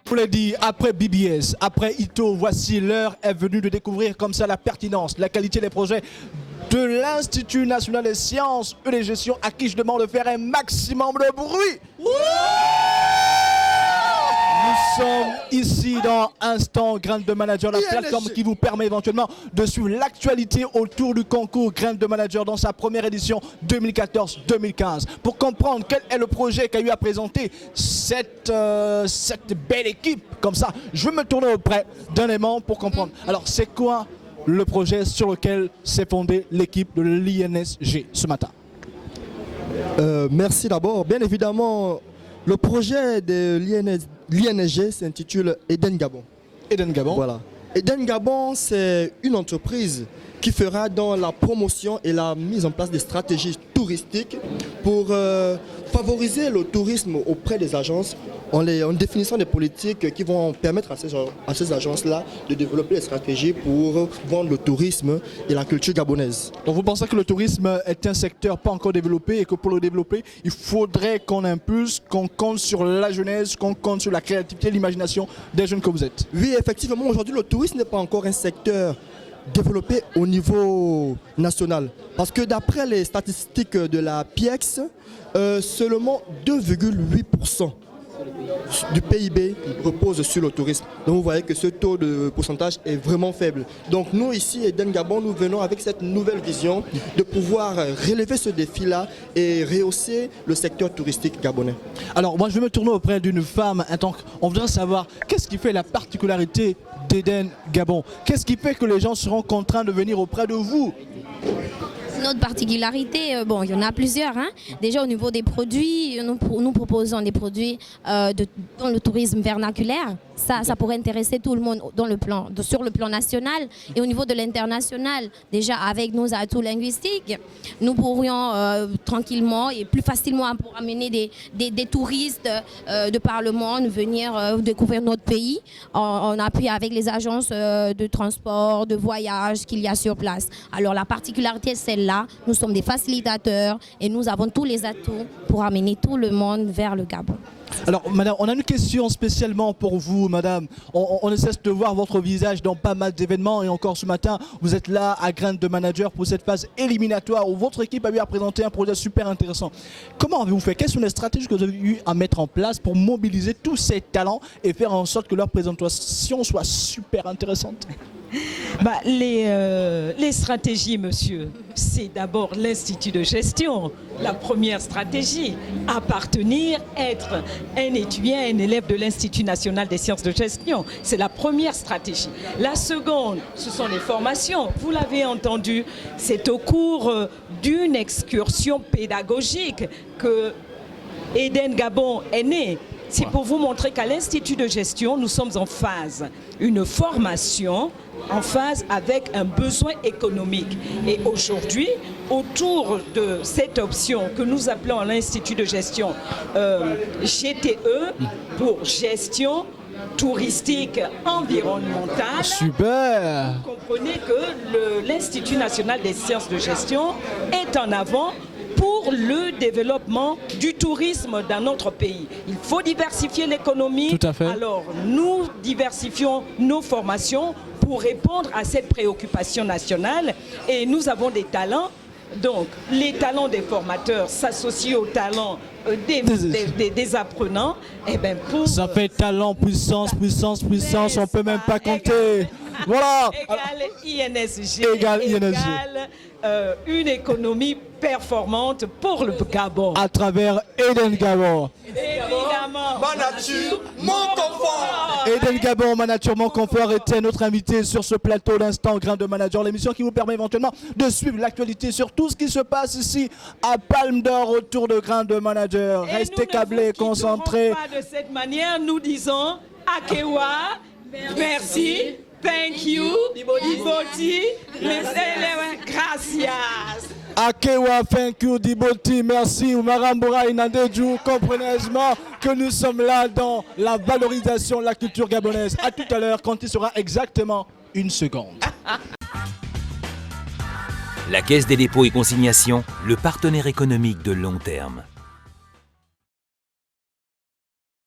Je vous l'ai dit, après BBS, après Ito, voici l'heure est venue de découvrir comme ça la pertinence, la qualité des projets de l'Institut National des Sciences et des Gestions, à qui je demande de faire un maximum de bruit. Nous sommes ici dans Instant Graines de Manager, la plateforme qui vous permet éventuellement de suivre l'actualité autour du concours Graines de Manager dans sa première édition 2014-2015. Pour comprendre quel est le projet qu'a eu à présenter cette belle équipe, comme ça, je vais me tourner auprès d'un aimant pour comprendre. Alors, c'est quoi le projet sur lequel s'est fondée l'équipe de l'INSG ce matin? Merci d'abord. Bien évidemment, le projet de l'INSG s'intitule Eden Gabon. Eden Gabon. Voilà. Eden Gabon, c'est une entreprise qui fera dans la promotion et la mise en place des stratégies touristiques pour favoriser le tourisme auprès des agences en définissant des politiques qui vont permettre à ces agences-là de développer des stratégies pour vendre le tourisme et la culture gabonaise. Donc vous pensez que le tourisme est un secteur pas encore développé et que pour le développer, il faudrait qu'on impulse, qu'on compte sur la jeunesse, qu'on compte sur la créativité, l'imagination des jeunes que vous êtes? Oui, effectivement, aujourd'hui le tourisme n'est pas encore un secteur développé au niveau national. Parce que d'après les statistiques de la PIEX, seulement 2,8% du PIB repose sur le tourisme. Donc vous voyez que ce taux de pourcentage est vraiment faible. Donc nous ici, Eden Gabon, nous venons avec cette nouvelle vision de pouvoir relever ce défi-là et rehausser le secteur touristique gabonais. Alors moi je vais me tourner auprès d'une femme. On voudrait savoir qu'est-ce qui fait la particularité d'Eden Gabon? Qu'est-ce qui fait que les gens seront contraints de venir auprès de vous? Notre particularité, bon, il y en a plusieurs. Hein. Déjà au niveau des produits, nous proposons des produits dans le tourisme vernaculaire. Ça pourrait intéresser tout le monde sur le plan national. Et au niveau de l'international, déjà avec nos atouts linguistiques, nous pourrions tranquillement et plus facilement pour amener des touristes de par le monde venir découvrir notre pays en appui avec les agences de transport, de voyage qu'il y a sur place. Alors la particularité, c'est celle-là. Nous sommes des facilitateurs et nous avons tous les atouts pour amener tout le monde vers le Gabon. Alors madame, on a une question spécialement pour vous madame. On ne cesse de voir votre visage dans pas mal d'événements et encore ce matin, vous êtes là à Graines de Manager pour cette phase éliminatoire où votre équipe a eu à présenter un projet super intéressant. Comment avez-vous fait? Quelles sont les stratégies que vous avez eu à mettre en place pour mobiliser tous ces talents et faire en sorte que leur présentation soit super intéressante? Les stratégies, monsieur, c'est d'abord l'Institut de gestion. La première stratégie, appartenir, être un étudiant, un élève de l'Institut national des sciences de gestion. C'est la première stratégie. La seconde, ce sont les formations. Vous l'avez entendu, c'est au cours d'une excursion pédagogique que Eden Gabon est né. C'est pour vous montrer qu'à l'Institut de gestion, nous sommes en phase. Une formation en phase avec un besoin économique. Et aujourd'hui, autour de cette option que nous appelons à l'Institut de gestion GTE, pour gestion touristique environnementale. Super! Vous comprenez que l'Institut national des sciences de gestion est en avant pour le développement du tourisme dans notre pays. Il faut diversifier l'économie. Tout à fait. Alors, nous diversifions nos formations pour répondre à cette préoccupation nationale et nous avons des talents. Donc, les talents des formateurs s'associent aux talents des apprenants. Et ben ça fait talent, puissance, puissance, puissance, on ne peut même pas compter. Voilà. Égal INSG. Égal INSG. Une économie performante pour le Gabon. À travers Eden Gabon. Évidemment. Ma nature, mon confort. Eden Gabon, ma nature, mon confort était notre invité sur ce plateau d'Instant Grains de Manager, l'émission qui vous permet éventuellement de suivre l'actualité sur tout ce qui se passe ici à Palme d'Or autour de Grains de Manager. Restez câblés, concentrés. Pas de cette manière, nous disons Akewa, merci. Thank you, Diboti, gracias. Akewa, thank you, Diboti, merci. Marambura Inadeju, comprenez aisément que nous sommes là dans la valorisation de la culture gabonaise. À tout à l'heure, quand il sera exactement 1 seconde. La Caisse des dépôts et consignations, le partenaire économique de long terme.